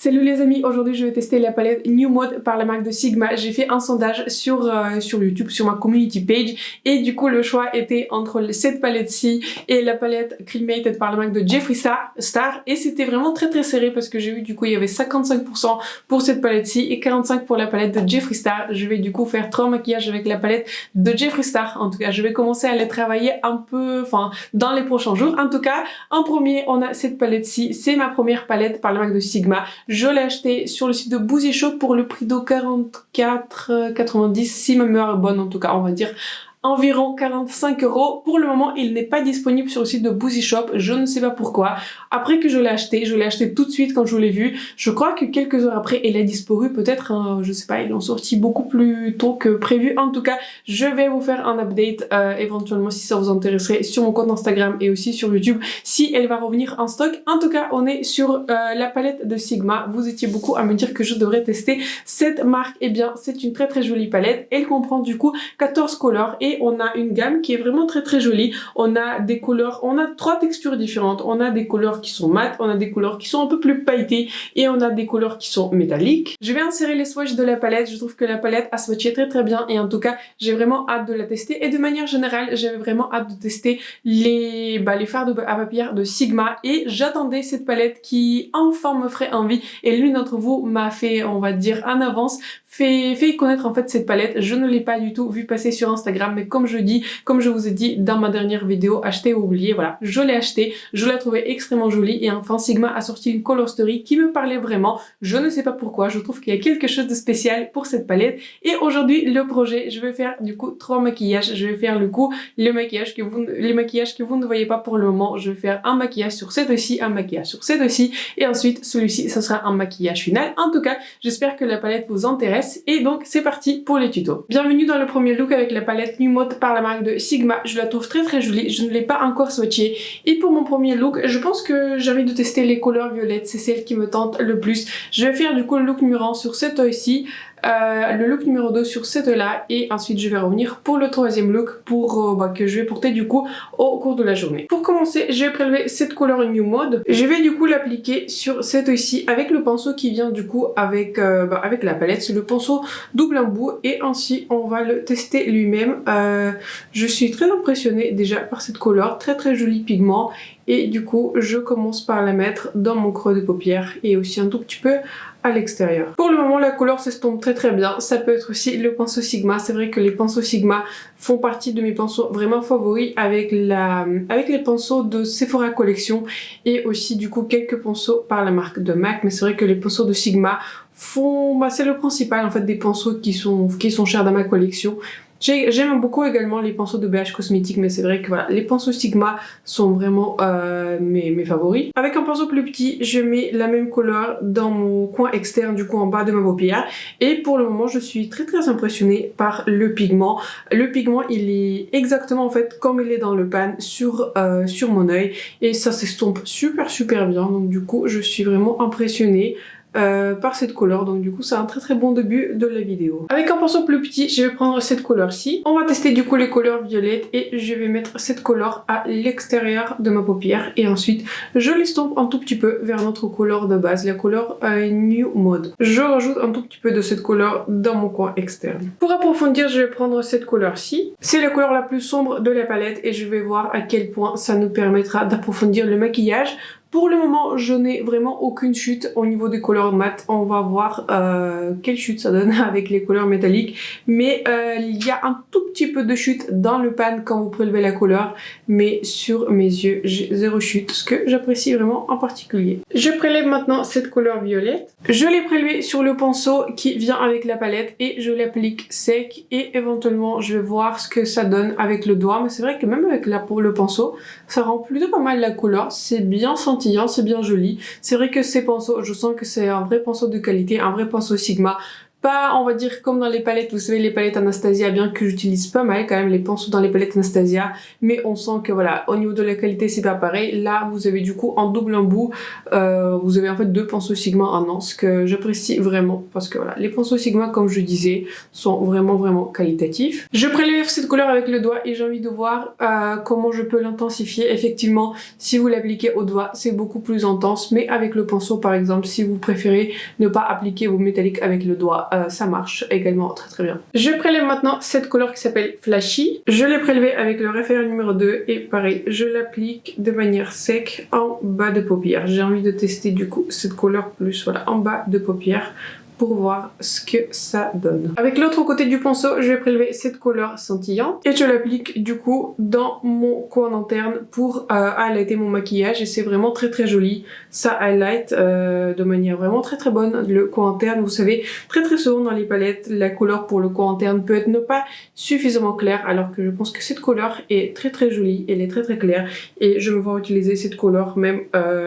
Salut les amis, aujourd'hui je vais tester la palette New Mode par la marque de Sigma. J'ai fait un sondage sur YouTube, sur ma community page, et du coup le choix était entre cette palette-ci et la palette Cremated par la marque de Jeffree Star, et c'était vraiment très serré parce que j'ai vu du coup il y avait 55% pour cette palette-ci et 45% pour la palette de Jeffree Star. Je vais du coup faire 3 maquillages avec la palette de Jeffree Star. En tout cas je vais commencer à les travailler un peu, dans les prochains jours. En tout cas en premier on a cette palette-ci, c'est ma première palette par la marque de Sigma. Je l'ai acheté sur le site de Boozy Shop pour le prix de 44,90 si ma mémoire est bonne, en tout cas on va dire environ 45 €. Pour le moment, il n'est pas disponible sur le site de Boozy Shop. Je ne sais pas pourquoi. Après que je l'ai acheté tout de suite quand je l'ai vu. Je crois que quelques heures après, il a disparu. Peut-être, je sais pas, ils l'ont sorti beaucoup plus tôt que prévu. En tout cas, je vais vous faire un update éventuellement si ça vous intéresserait sur mon compte Instagram et aussi sur YouTube si elle va revenir en stock. En tout cas, on est sur la palette de Sigma. Vous étiez beaucoup à me dire que je devrais tester cette marque. Eh bien, c'est une très jolie palette. Elle comprend du coup 14 couleurs et on a une gamme qui est vraiment très jolie. On a des couleurs, on a 3 textures différentes. On a des couleurs qui sont mates, on a des couleurs qui sont un peu plus pailletées et on a des couleurs qui sont métalliques. Je vais insérer les swatchs de la palette. Je trouve que la palette a swatché très bien et en tout cas j'ai vraiment hâte de la tester. Et de manière générale j'avais vraiment hâte de tester les fards à paupières de Sigma et j'attendais cette palette qui enfin me ferait envie, et l'une d'entre vous m'a fait, on va dire en avance, fait connaître en fait cette palette. Je ne l'ai pas du tout vu passer sur Instagram, mais comme je vous ai dit dans ma dernière vidéo, acheter ou oublier, voilà, je l'ai acheté, je la trouvais extrêmement jolie et enfin Sigma a sorti une color story qui me parlait vraiment. Je ne sais pas pourquoi, je trouve qu'il y a quelque chose de spécial pour cette palette. Et aujourd'hui le projet, je vais faire du coup 3 maquillages. Je vais faire les maquillages que vous ne voyez pas pour le moment. Je vais faire un maquillage sur cette-ci, un maquillage sur cette-ci et ensuite celui-ci, ce sera un maquillage final. En tout cas, j'espère que la palette vous intéresse. Et donc c'est parti pour les tutos. Bienvenue dans le premier look avec la palette New Mode par la marque de Sigma. Je la trouve très jolie, je ne l'ai pas encore swatchée. Et pour mon premier look, je pense que j'ai envie de tester les couleurs violettes, c'est celle qui me tente le plus. Je vais faire du coup le look numéro 1 sur cette œil-ci. Le look numéro 2 sur cette là, et ensuite je vais revenir pour le troisième look que je vais porter du coup au cours de la journée. Pour commencer, je vais prélever cette couleur New Mode. Je vais du coup l'appliquer sur cette ici avec le pinceau qui vient du coup avec la palette. C'est le pinceau double embout et ainsi on va le tester lui-même. Je suis très impressionnée déjà par cette couleur, très joli pigment. Et du coup, je commence par la mettre dans mon creux de paupière et aussi un tout petit peu à l'extérieur. Pour le moment, la couleur s'estompe très bien. Ça peut être aussi le pinceau Sigma. C'est vrai que les pinceaux Sigma font partie de mes pinceaux vraiment favoris avec les pinceaux de Sephora Collection et aussi du coup quelques pinceaux par la marque de MAC. Mais c'est vrai que les pinceaux de Sigma font... c'est le principal en fait des pinceaux qui sont chers dans ma collection. J'aime beaucoup également les pinceaux de BH Cosmétiques, mais c'est vrai que voilà, les pinceaux Sigma sont vraiment mes favoris. Avec un pinceau plus petit, je mets la même couleur dans mon coin externe, du coup en bas de ma paupière. Et pour le moment, je suis très impressionnée par le pigment. Le pigment, il est exactement en fait comme il est dans le pan sur mon œil. Et ça s'estompe super bien. Donc du coup, je suis vraiment impressionnée par cette couleur. Donc du coup c'est un très bon début de la vidéo. Avec un pinceau plus petit, je vais prendre cette couleur-ci. On va tester du coup les couleurs violettes et je vais mettre cette couleur à l'extérieur de ma paupière et ensuite je l'estompe un tout petit peu vers notre couleur de base, la couleur New Mode. Je rajoute un tout petit peu de cette couleur dans mon coin externe. Pour approfondir, je vais prendre cette couleur-ci. C'est la couleur la plus sombre de la palette et je vais voir à quel point ça nous permettra d'approfondir le maquillage. Pour le moment, je n'ai vraiment aucune chute au niveau des couleurs mat. On va voir quelle chute ça donne avec les couleurs métalliques. Mais il y a un tout petit peu de chute dans le pan quand vous prélevez la couleur. Mais sur mes yeux, j'ai zéro chute, ce que j'apprécie vraiment en particulier. Je prélève maintenant cette couleur violette. Je l'ai prélevée sur le pinceau qui vient avec la palette et je l'applique sec. Et éventuellement, je vais voir ce que ça donne avec le doigt. Mais c'est vrai que même avec le pinceau, ça rend plutôt pas mal la couleur. C'est bien senti. C'est bien joli. C'est vrai que ces pinceaux, je sens que c'est un vrai pinceau de qualité, un vrai pinceau Sigma. pas, on va dire, comme dans les palettes, vous savez, les palettes Anastasia, bien que j'utilise pas mal quand même les pinceaux dans les palettes Anastasia, mais on sent que voilà, au niveau de la qualité c'est pas pareil. Là vous avez du coup en double embout, vous avez en fait 2 pinceaux Sigma en un, ce que j'apprécie vraiment parce que voilà, les pinceaux Sigma, comme je disais, sont vraiment qualitatifs. Je prélève cette couleur avec le doigt et j'ai envie de voir comment je peux l'intensifier. Effectivement, si vous l'appliquez au doigt, c'est beaucoup plus intense, mais avec le pinceau par exemple, si vous préférez ne pas appliquer vos métalliques avec le doigt, ça marche également très bien. Je prélève maintenant cette couleur qui s'appelle Flashy. Je l'ai prélevée avec le référent numéro 2 et pareil, je l'applique de manière sec en bas de paupière. J'ai envie de tester du coup cette couleur plus voilà en bas de paupière pour voir ce que ça donne. Avec l'autre côté du pinceau, je vais prélever cette couleur scintillante et je l'applique du coup dans mon coin interne pour highlighter mon maquillage et c'est vraiment très joli. Ça highlight de manière vraiment très bonne le coin interne. Vous savez, très souvent dans les palettes, la couleur pour le coin interne peut être ne pas suffisamment claire, alors que je pense que cette couleur est très jolie, elle est très claire et je me vois utiliser cette couleur même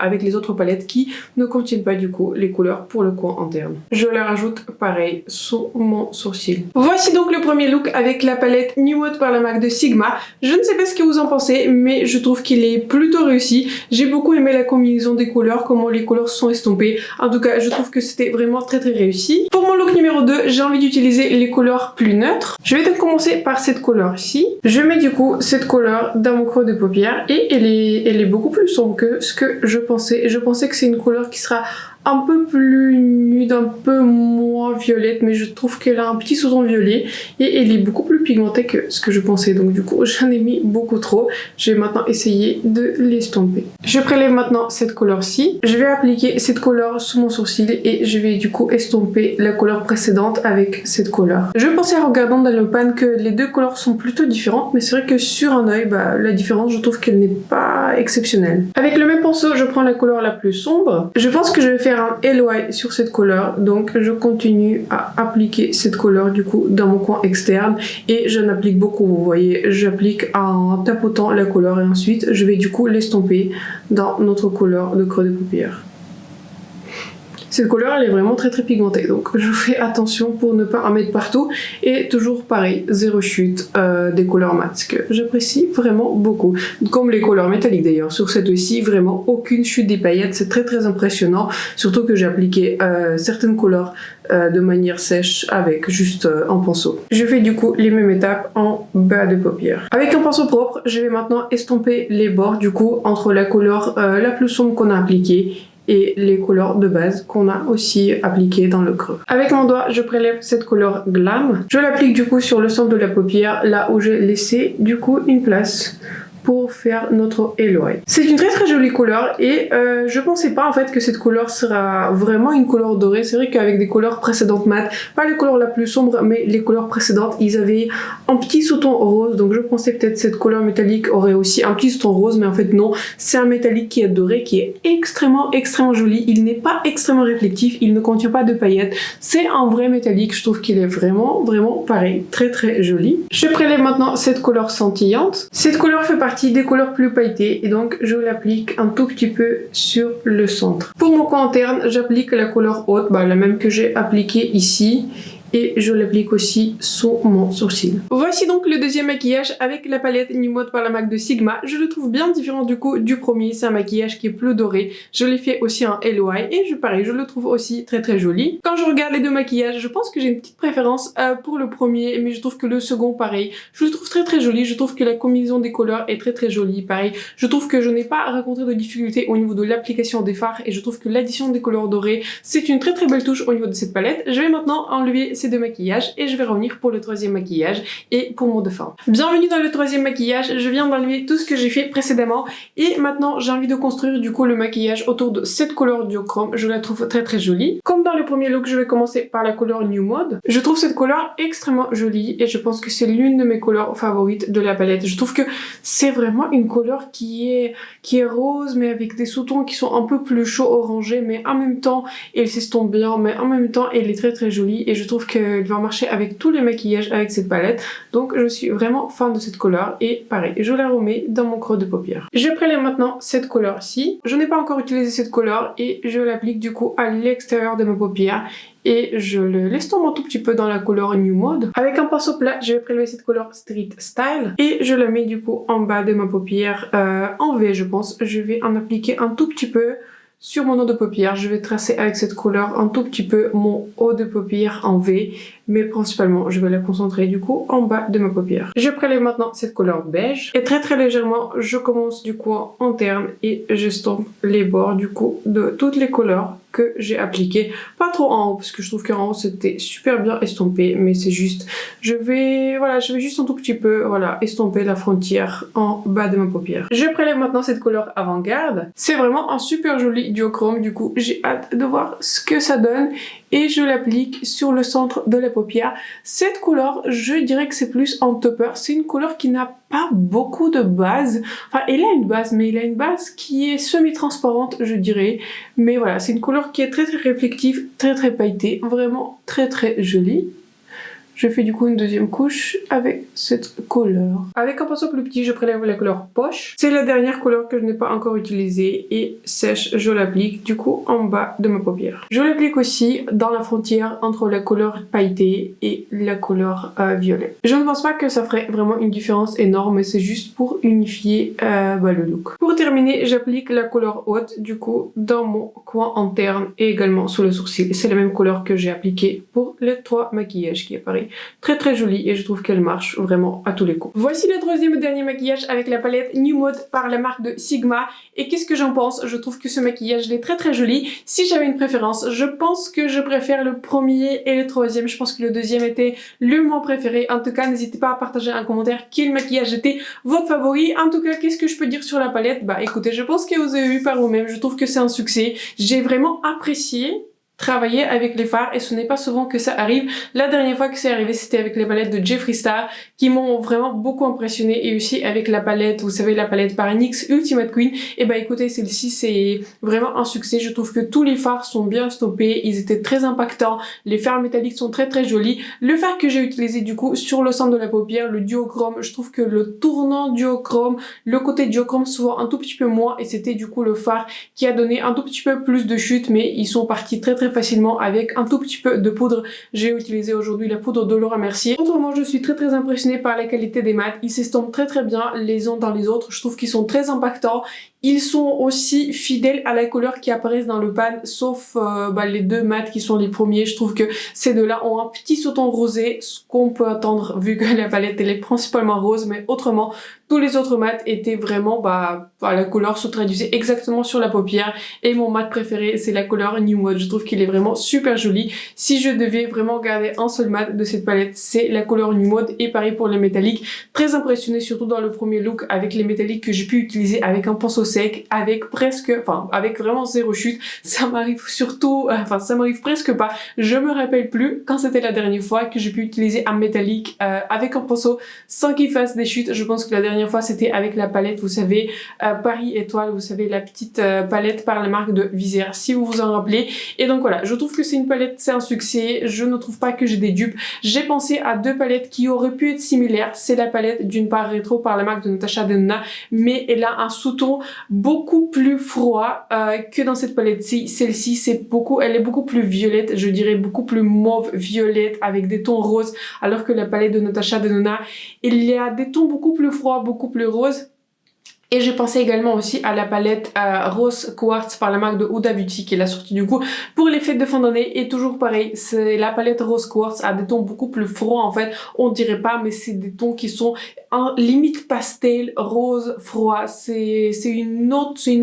avec les autres palettes qui ne contiennent pas du coup les couleurs pour le coin interne. Je la rajoute pareil sous mon sourcil. Voici donc le premier look avec la palette New Mode par la marque de Sigma. Je ne sais pas ce que vous en pensez, mais je trouve qu'il est plutôt réussi. J'ai beaucoup aimé la combinaison des couleurs, comment les couleurs sont estompées. En tout cas, je trouve que c'était vraiment très réussi. Pour mon look numéro 2, j'ai envie d'utiliser les couleurs plus neutres. Je vais donc commencer par cette couleur ici. Je mets du coup cette couleur dans mon creux de paupière et elle est beaucoup plus sombre que ce que je pensais. Je pensais que c'est une couleur qui sera un peu plus nude, un peu moins violette, mais je trouve qu'elle a un petit sous-ton violet et elle est beaucoup plus pigmentée que ce que je pensais, donc du coup j'en ai mis beaucoup trop. Je vais maintenant essayer de l'estomper. Je prélève maintenant cette couleur-ci, je vais appliquer cette couleur sous mon sourcil et je vais du coup estomper la couleur précédente avec cette couleur. Je pensais en regardant dans le pan que les deux couleurs sont plutôt différentes, mais c'est vrai que sur un œil, la différence je trouve qu'elle n'est pas exceptionnelle. Avec le même pinceau, je prends la couleur la plus sombre. Je pense que je vais faire un LY sur cette couleur, donc je continue à appliquer cette couleur du coup dans mon coin externe et j'en applique beaucoup, vous voyez, j'applique en tapotant la couleur et ensuite je vais du coup l'estomper dans notre couleur de creux de paupière. Cette couleur elle est vraiment très pigmentée, donc je fais attention pour ne pas en mettre partout et toujours pareil, zéro chute des couleurs mat, ce que j'apprécie vraiment beaucoup, comme les couleurs métalliques d'ailleurs. Sur cette aussi, vraiment aucune chute des paillettes, c'est très impressionnant, surtout que j'ai appliqué certaines couleurs de manière sèche avec juste un pinceau. Je fais du coup les mêmes étapes en bas de paupière. Avec un pinceau propre, je vais maintenant estomper les bords du coup entre la couleur la plus sombre qu'on a appliquée et les couleurs de base qu'on a aussi appliquées dans le creux. Avec mon doigt, je prélève cette couleur Glam. Je l'applique du coup sur le centre de la paupière, là où j'ai laissé du coup une place pour faire notre LY. C'est une très jolie couleur et je pensais pas en fait que cette couleur sera vraiment une couleur dorée. C'est vrai qu'avec des couleurs précédentes mat, pas les couleurs la plus sombres mais les couleurs précédentes, ils avaient un petit sous-ton rose, donc je pensais peut-être cette couleur métallique aurait aussi un petit sous-ton rose, mais en fait non, c'est un métallique qui est doré, qui est extrêmement joli. Il n'est pas extrêmement réflectif, il ne contient pas de paillettes, c'est un vrai métallique. Je trouve qu'il est vraiment pareil, très joli. Je prélève maintenant cette couleur scintillante. Cette couleur fait partie des couleurs plus pailletées et donc je l'applique un tout petit peu sur le centre. Pour mon coin interne, j'applique la couleur haute, la même que j'ai appliquée ici, et je l'applique aussi sous mon sourcil. Voici donc le deuxième maquillage avec la palette New Mode par la marque de Sigma. Je le trouve bien différent du coup du premier, c'est un maquillage qui est plus doré. Je l'ai fait aussi en LY et pareil, je le trouve aussi très joli. Quand je regarde les deux maquillages, je pense que j'ai une petite préférence pour le premier, mais je trouve que le second pareil, je le trouve très joli. Je trouve que la combinaison des couleurs est très jolie, pareil. Je trouve que je n'ai pas rencontré de difficultés au niveau de l'application des fards et je trouve que l'addition des couleurs dorées, c'est une très belle touche au niveau de cette palette. Je vais maintenant enlever ces deux maquillages et je vais revenir pour le troisième maquillage et pour mon de fin. Bienvenue dans le troisième maquillage. Je viens d'enlever tout ce que j'ai fait précédemment et maintenant j'ai envie de construire du coup le maquillage autour de cette couleur duochrome. Je la trouve très jolie. Comme dans le premier look, je vais commencer par la couleur New Mode. Je trouve cette couleur extrêmement jolie et je pense que c'est l'une de mes couleurs favorites de la palette. Je trouve que c'est vraiment une couleur qui est rose mais avec des sous-tons qui sont un peu plus chauds orangés, mais en même temps elle s'estompe bien, mais en même temps elle est très jolie et je trouve qu'elle va marcher avec tous les maquillages avec cette palette. Donc je suis vraiment fan de cette couleur et pareil, je la remets dans mon creux de paupière. Je prélève maintenant cette couleur-ci. Je n'ai pas encore utilisé cette couleur et je l'applique du coup à l'extérieur de ma paupière. Et je le laisse tomber un tout petit peu dans la couleur New Mode. Avec un pinceau plat, je vais prélever cette couleur Street Style. Et je la mets du coup en bas de ma paupière en V je pense. Je vais en appliquer un tout petit peu sur mon haut de paupière. Je vais tracer avec cette couleur un tout petit peu mon haut de paupière en V. Mais principalement, je vais la concentrer du coup en bas de ma paupière. Je prélève maintenant cette couleur beige. Et très légèrement, je commence du coup en interne et j'estompe les bords du coup de toutes les couleurs que j'ai appliquées. Pas trop en haut parce que je trouve qu'en haut c'était super bien estompé. Mais c'est juste, je vais juste un tout petit peu estomper la frontière en bas de ma paupière. Je prélève maintenant cette couleur avant-garde. C'est vraiment un super joli duochrome. Du coup, j'ai hâte de voir ce que ça donne. Et je l'applique sur le centre de la paupière. Cette couleur, je dirais que c'est plus en topper. C'est une couleur qui n'a pas beaucoup de base. Enfin, elle a une base, mais elle a une base qui est semi-transparente, je dirais. Mais voilà, c'est une couleur qui est très réflective, très pailletée. Vraiment très jolie. Je fais du coup une deuxième couche avec cette couleur. Avec un pinceau plus petit, je prélève la couleur poche. C'est la dernière couleur que je n'ai pas encore utilisée et sèche, je l'applique du coup en bas de ma paupière. Je l'applique aussi dans la frontière entre la couleur pailletée et la couleur violet. Je ne pense pas que ça ferait vraiment une différence énorme, mais c'est juste pour unifier le look. Pour terminer, j'applique la couleur haute du coup dans mon coin interne et également sous le sourcil. C'est la même couleur que j'ai appliquée pour les 3 maquillages qui est pareil. Très jolie et je trouve qu'elle marche vraiment à tous les coups. Voici le troisième et dernier maquillage avec la palette New Mode par la marque de Sigma. Et qu'est-ce que j'en pense? Je trouve que ce maquillage est très joli. Si j'avais une préférence, je pense que je préfère le premier et le troisième. Je pense que le deuxième était le moins préféré. En tout cas, n'hésitez pas à partager un commentaire quel maquillage était votre favori. En tout cas, qu'est-ce que je peux dire sur la palette? Bah écoutez, je pense que vous avez vu par vous-même. Je trouve que c'est un succès. J'ai vraiment apprécié travailler avec les fards et ce n'est pas souvent que ça arrive. La dernière fois que c'est arrivé, c'était avec les palettes de Jeffree Star qui m'ont vraiment beaucoup impressionné et aussi avec la palette, vous savez, la palette par NYX Ultimate Queen. Et bah écoutez, celle-ci c'est vraiment un succès. Je trouve que tous les fards sont bien stoppés, ils étaient très impactants, les fards métalliques sont très jolis. Le fard que j'ai utilisé du coup sur le centre de la paupière, le duochrome, je trouve que le tournant duochrome, le côté duochrome se voit un tout petit peu moins et c'était du coup le fard qui a donné un tout petit peu plus de chute, mais ils sont partis très facilement avec un tout petit peu de poudre. J'ai utilisé aujourd'hui la poudre de Laura Mercier. Autrement, je suis très impressionnée par la qualité des mats. Ils s'estompent très bien les uns dans les autres. Je trouve qu'ils sont très impactants. Ils sont aussi fidèles à la couleur qui apparaissent dans le pan, sauf les 2 mats qui sont les premiers. Je trouve que ces deux-là ont un petit sauton rosé, ce qu'on peut attendre vu que la palette elle est principalement rose, mais autrement, tous les autres mats étaient vraiment, la couleur se traduisait exactement sur la paupière. Et mon mat préféré, c'est la couleur New Mode. Je trouve qu'il est vraiment super joli. Si je devais vraiment garder un seul mat de cette palette, c'est la couleur New Mode. Et pareil pour les métalliques. Très impressionnée, surtout dans le premier look, avec les métalliques que j'ai pu utiliser avec un pinceau sec, avec avec vraiment zéro chute. Ça m'arrive ça m'arrive presque pas. Je me rappelle plus quand c'était la dernière fois que j'ai pu utiliser un métallique avec un pinceau sans qu'il fasse des chutes. Je pense que la dernière fois c'était avec la palette, vous savez, Paris Étoile, vous savez, la petite palette par la marque de Visière, si vous vous en rappelez. Et donc voilà, je trouve que c'est une palette, c'est un succès. Je ne trouve pas que j'ai des dupes. J'ai pensé à 2 palettes qui auraient pu être similaires. C'est la palette d'une part rétro par la marque de Natasha Denona, mais elle a un sous-ton beaucoup plus froid que dans cette palette-ci. Celle-ci, elle est beaucoup plus violette, je dirais beaucoup plus mauve violette avec des tons roses, alors que la palette de Natasha Denona, il y a des tons beaucoup plus froids, beaucoup plus roses. Et j'ai pensé également aussi à la palette Rose Quartz par la marque de Huda Beauty qui est la sortie du coup pour les fêtes de fin d'année. Et toujours pareil, c'est la palette Rose Quartz a des tons beaucoup plus froids en fait. On dirait pas, mais c'est des tons qui sont en limite pastel, rose, froid. C'est une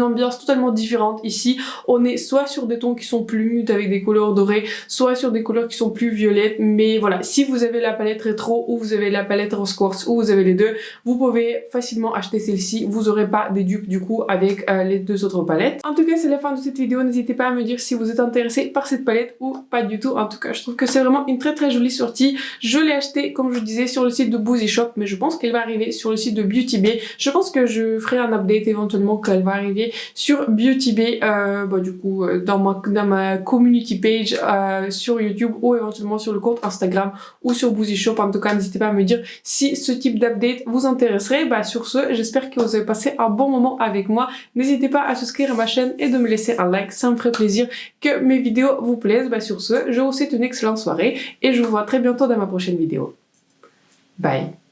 ambiance totalement différente. Ici, on est soit sur des tons qui sont plus nudes avec des couleurs dorées, soit sur des couleurs qui sont plus violettes. Mais voilà, si vous avez la palette rétro ou vous avez la palette Rose Quartz ou vous avez les deux, vous pouvez facilement acheter celle-ci. Vous aurez n'aurai pas des dupes du coup avec les 2 autres palettes. En tout cas, c'est la fin de cette vidéo. N'hésitez pas à me dire si vous êtes intéressé par cette palette ou pas du tout. En tout cas, je trouve que c'est vraiment une très jolie sortie. Je l'ai achetée, comme je disais, sur le site de Boozy Shop, mais je pense qu'elle va arriver sur le site de Beauty Bay. Je pense que je ferai un update éventuellement quand elle va arriver sur Beauty Bay, du coup dans ma community page sur YouTube ou éventuellement sur le compte Instagram ou sur Boozy Shop. En tout cas, n'hésitez pas à me dire si ce type d'update vous intéresserait. Sur ce, j'espère que vous avez passé un bon moment avec moi. N'hésitez pas à souscrire à ma chaîne et de me laisser un like, ça me ferait plaisir que mes vidéos vous plaisent. Sur ce, je vous souhaite une excellente soirée et je vous vois très bientôt dans ma prochaine vidéo. Bye!